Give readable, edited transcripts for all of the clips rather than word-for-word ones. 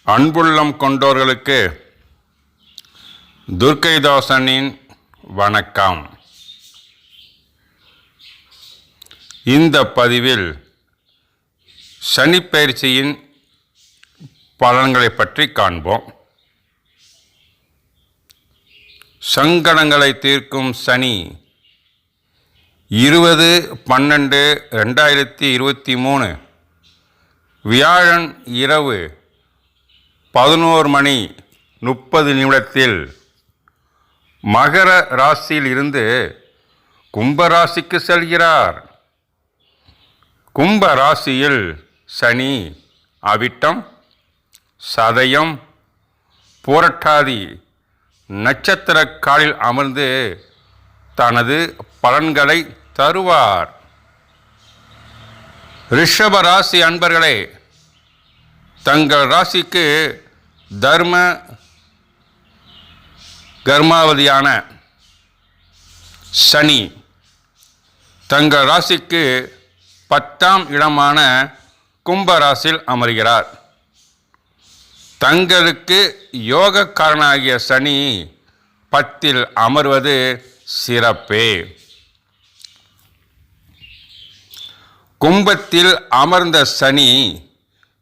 அன்புள்ளம் கொண்டோர்களுக்கு துர்க்கைதாசனின் வணக்கம். இந்த பதிவில் சனிப்பெயர்ச்சியின் பலன்களை பற்றி காண்போம். சங்கடங்களை தீர்க்கும் சனி 20/12/2023 வியாழன் இரவு 11:30 மகர ராசியில் இருந்து கும்பராசிக்கு செல்கிறார். கும்ப ராசியில் சனி அவிட்டம், சதயம், பூரட்டாதி நட்சத்திர காலில் அமர்ந்து தனது பலன்களை தருவார். ரிஷப ராசி அன்பர்களே, தங்கள் ராசிக்கு கர்மாவதியான சனி தங்கள் ராசிக்கு 10ஆம் இடமான கும்பராசியில் அமர்கிறார். தங்களுக்கு யோகக்காரனாகிய சனி 10இல் அமர்வது சிறப்பே. கும்பத்தில் அமர்ந்த சனி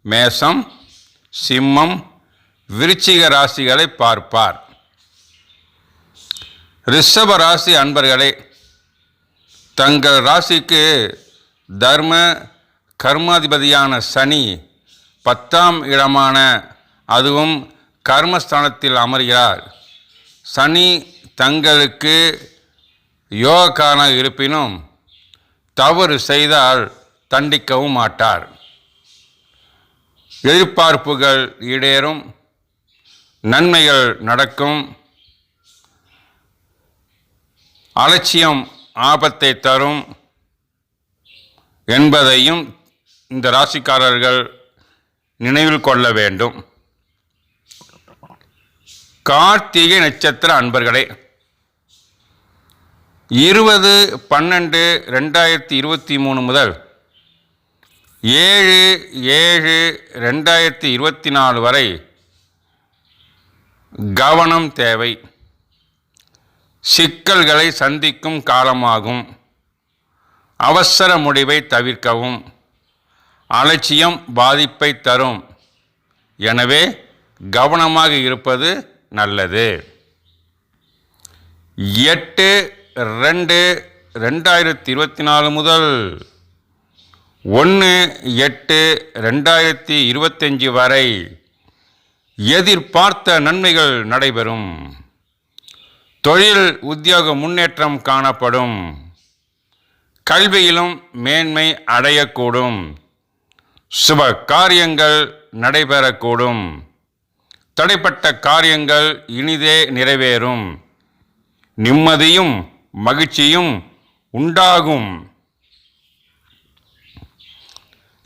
மேஷம், சிம்மம், விருச்சிக ராசிகளை பார்ப்பார். ரிஷப ராசி அன்பர்களே, தங்கள் ராசிக்கு கர்மாதிபதியான சனி 10ஆம் இடமான அதுவும் கர்மஸ்தானத்தில் அமர்கிறார். சனி தங்களுக்கு யோகக்காரனாக இருப்பினும் தவறு செய்தால் தண்டிக்கவும் மாட்டார். எதிர்பார்ப்புகள் ஈடேறும், நன்மைகள் நடக்கும். அலட்சியம் ஆபத்தை தரும் என்பதையும் இந்த ராசிக்காரர்கள் நினைவில் கொள்ள வேண்டும். கார்த்திகை நட்சத்திர அன்பர்களே, 20/12/2023 முதல் 7/7/2024 வரை கவனம் தேவை. சிக்கல்களை சந்திக்கும் காலமாகும். அவசர முடிவை தவிர்க்கவும். அலட்சியம் பாதிப்பை தரும். எனவே கவனமாக இருப்பது நல்லது. 8/2/2024 முதல் 1/8/2025 வரை எதிர்பார்த்த நன்மைகள் நடைபெறும். தொழில் உத்தியோக முன்னேற்றம் காணப்படும். கல்வியிலும் மேன்மை அடையக்கூடும். சுப காரியங்கள் நடைபெறக்கூடும். தடைப்பட்ட காரியங்கள் இனிதே நிறைவேறும். நிம்மதியும் மகிழ்ச்சியும் உண்டாகும்.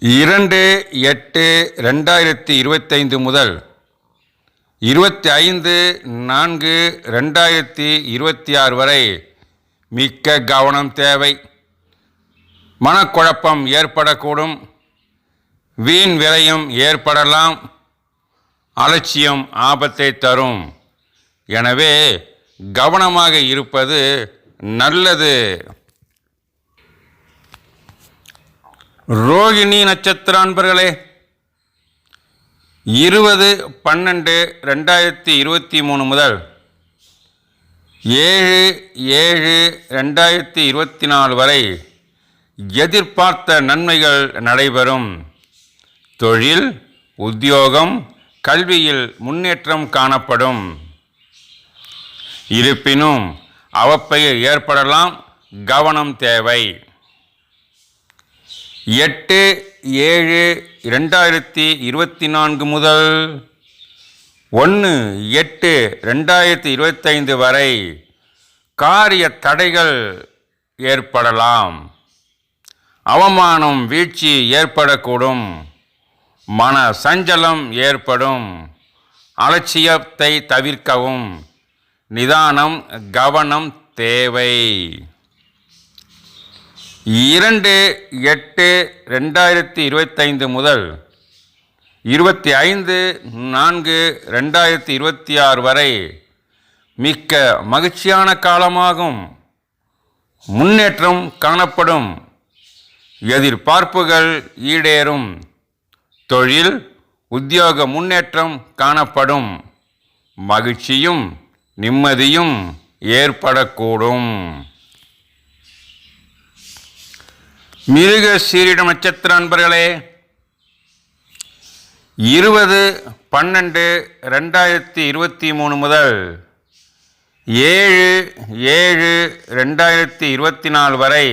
2/8/2025 முதல் 25/4/2026 வரை மிக்க கவனம் தேவை. மனக்குழப்பம் ஏற்படக்கூடும். வீண் விரயம் ஏற்படலாம். அலட்சியம் ஆபத்தை தரும். எனவே கவனமாக இருப்பது நல்லது. ரோகிணி நட்சத்திர அன்பர்களே, 20/12/2023 முதல் 7/7/2024 வரை எதிர்பார்த்த நன்மைகள் நடைபெறும். தொழில், உத்தியோகம், கல்வியில் முன்னேற்றம் காணப்படும். இருப்பினும் அவப்பெயர் ஏற்படலாம். கவனம் தேவை. 8/7/2024 முதல் 1/8/2025 வரை காரிய தடைகள் ஏற்படலாம். அவமானம், வீழ்ச்சி ஏற்படக்கூடும். மன சஞ்சலம் ஏற்படும். அலட்சியத்தை தவிர்க்கவும். நிதானம், கவனம் தேவை. 2/8/2025 முதல் 25/4/2026 வரை மிக்க மகிழ்ச்சியான காலமாகும். முன்னேற்றம் காணப்படும். எதிர்பார்ப்புகள் ஈடேறும். தொழில் உத்தியோக முன்னேற்றம் காணப்படும். மகிழ்ச்சியும் நிம்மதியும் ஏற்படக்கூடும். மிருகசீரிடம் நட்சத்திர அன்பர்களே, 20/12/2023 முதல் 7/7/2024 வரை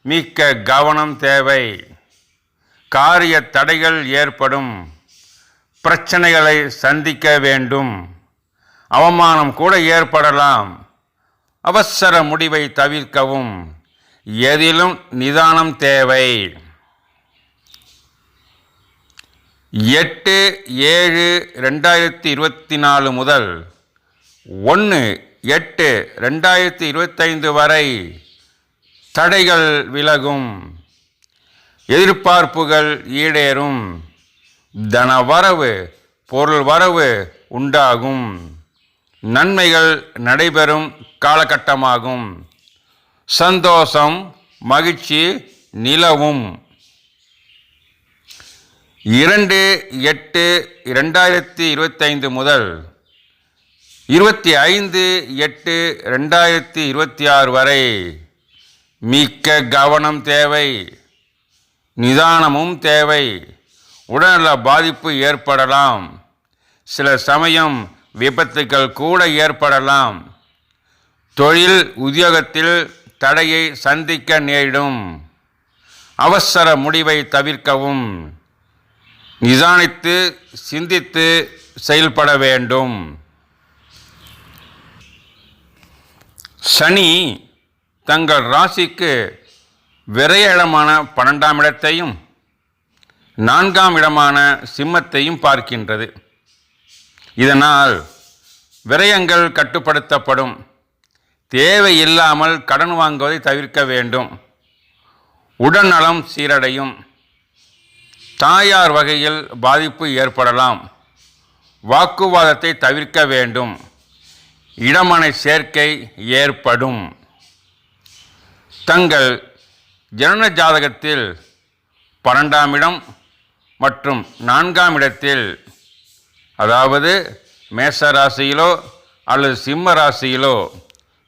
மிக்க கவனம் தேவை. காரிய தடைகள் ஏற்படும். பிரச்சனைகளை சந்திக்க வேண்டும். அவமானம் கூட ஏற்படலாம். அவசர முடிவை தவிர்க்கவும். எதிலும் நிதானம் தேவை. 8/7/2024 முதல் 1/8/2025 வரை தடைகள் விலகும். எதிர்பார்ப்புகள் ஈடேறும். தனவரவு பொருள் வரவு உண்டாகும். நன்மைகள் நடைபெறும் காலகட்டமாகும். சந்தோஷம் மகிழ்ச்சி நிலவும். 2/8/2025 முதல் 25/8/2026 வரை மிக்க கவனம் தேவை. நிதானமும் தேவை. உடல்நல பாதிப்பு ஏற்படலாம். சில சமயம் விபத்துக்கள் கூட ஏற்படலாம். தொழில் உத்தியோகத்தில் தடையை சந்திக்க நேரிடும். அவசர முடிவை தவிர்க்கவும். நிதானித்து சிந்தித்து செயல்பட வேண்டும். சனி தங்கள் ராசிக்கு விரய இடமான 12ஆம் இடத்தையும் 4ஆம் இடமான சிம்மத்தையும் பார்க்கின்றது. இதனால் விரயங்கள் கட்டுப்படுத்தப்படும். தேவையில்லாமல் கடன் வாங்குவதை தவிர்க்க வேண்டும். உடல்நலம் சீரடையும். தாயார் வகையில் பாதிப்பு ஏற்படலாம். வாக்குவாதத்தை தவிர்க்க வேண்டும். இடமனை சேர்க்கை ஏற்படும். தங்கள் ஜனன ஜாதகத்தில் 12ஆம் இடம் மற்றும் 4ஆம் இடத்தில், அதாவது மேச ராசியிலோ அல்லது சிம்ம ராசியிலோ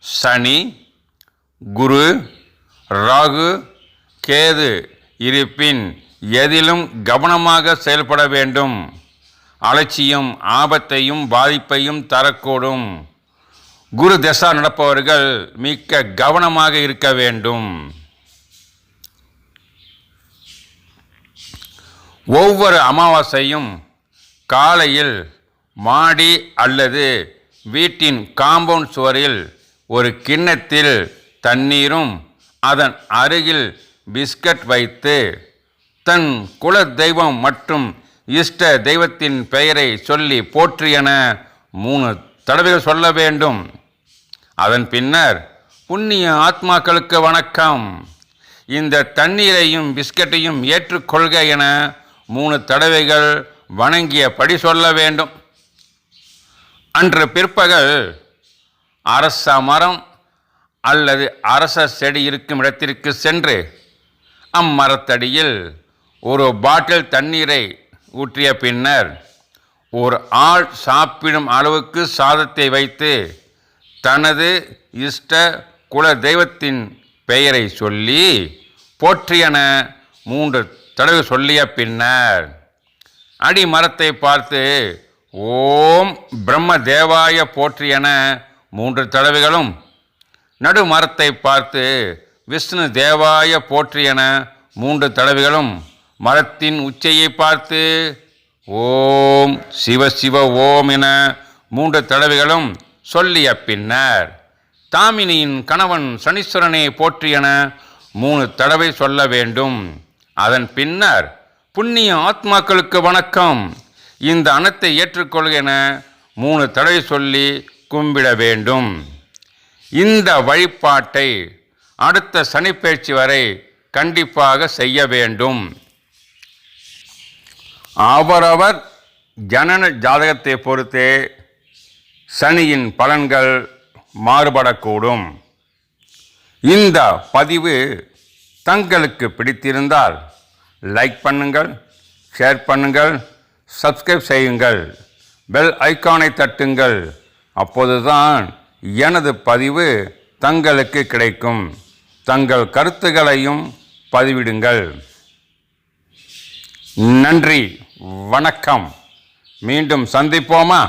சனி, குரு, ராகு, கேது இருப்பின் எதிலும் கவனமாக செயல்பட வேண்டும். அலட்சியம் ஆபத்தையும் பாதிப்பையும் தரக்கூடும். குரு தசா நடப்பவர்கள் மிக்க கவனமாக இருக்க வேண்டும். ஒவ்வொரு அமாவாசையும் காலையில் மாடி அல்லது வீட்டின் காம்பவுண்ட் சுவரில் ஒரு கிண்ணத்தில் தண்ணீரும் அதன் அருகில் பிஸ்கட் வைத்து தன் குல தெய்வம் மற்றும் இஷ்ட தெய்வத்தின் பெயரை சொல்லி போற்றி என 3 தடவைகள் சொல்ல வேண்டும். அதன் பின்னர் புண்ணிய ஆத்மாக்களுக்கு வணக்கம், இந்த தண்ணீரையும் பிஸ்கட்டையும் ஏற்றுக்கொள்க என 3 தடவைகள் வணங்கியபடி சொல்ல வேண்டும். அன்று பிற்பகல் அரச மரம் அல்லது அரச செடி இருக்கும் இடத்திற்கு சென்று அம்மரத்தடியில் ஒரு பாட்டில் தண்ணீரை ஊற்றிய பின்னர் ஒரு ஆள் சாப்பிடும் அளவுக்கு சாதத்தை வைத்து தனது இஷ்ட குல தெய்வத்தின் பெயரை சொல்லி போற்றியென 3 தடவை சொல்லிய பின்னர் அடிமரத்தை பார்த்து ஓம் பிரம்ம தேவாய போற்றியென 3 தடவைகளும், நடுமரத்தை பார்த்து விஷ்ணு தேவாய போற்றியென 3 தடவைகளும், மரத்தின் உச்சியை பார்த்து ஓம் சிவ சிவ ஓம் என 3 தடவைகளும் சொல்லிய பின்னர் தாமினியின் கணவன் சனீஸ்வரனை போற்றியென 3 தடவை சொல்ல வேண்டும். அதன் பின்னர் புண்ணிய ஆத்மாக்களுக்கு வணக்கம், இந்த அன்னத்தை ஏற்றுக்கொள்க 3 தடவை சொல்லி கும்பிட வேண்டும். இந்த வழிபாட்டை அடுத்த சனிப்பெயர்ச்சி வரை கண்டிப்பாக செய்ய வேண்டும். அவரவர் ஜனன ஜாதகத்தை பொறுத்தே சனியின் பலன்கள் மாறுபடக்கூடும். இந்த பதிவு தங்களுக்கு பிடித்திருந்தால் லைக் பண்ணுங்கள், ஷேர் பண்ணுங்கள், சப்ஸ்கிரைப் செய்யுங்கள், பெல் ஐக்கானை தட்டுங்கள். அப்போதுதான் எனது பதிவு தங்களுக்கு கிடைக்கும். தங்கள் கருத்துகளையும் பதிவிடுங்கள். நன்றி, வணக்கம். மீண்டும் சந்திப்போமா?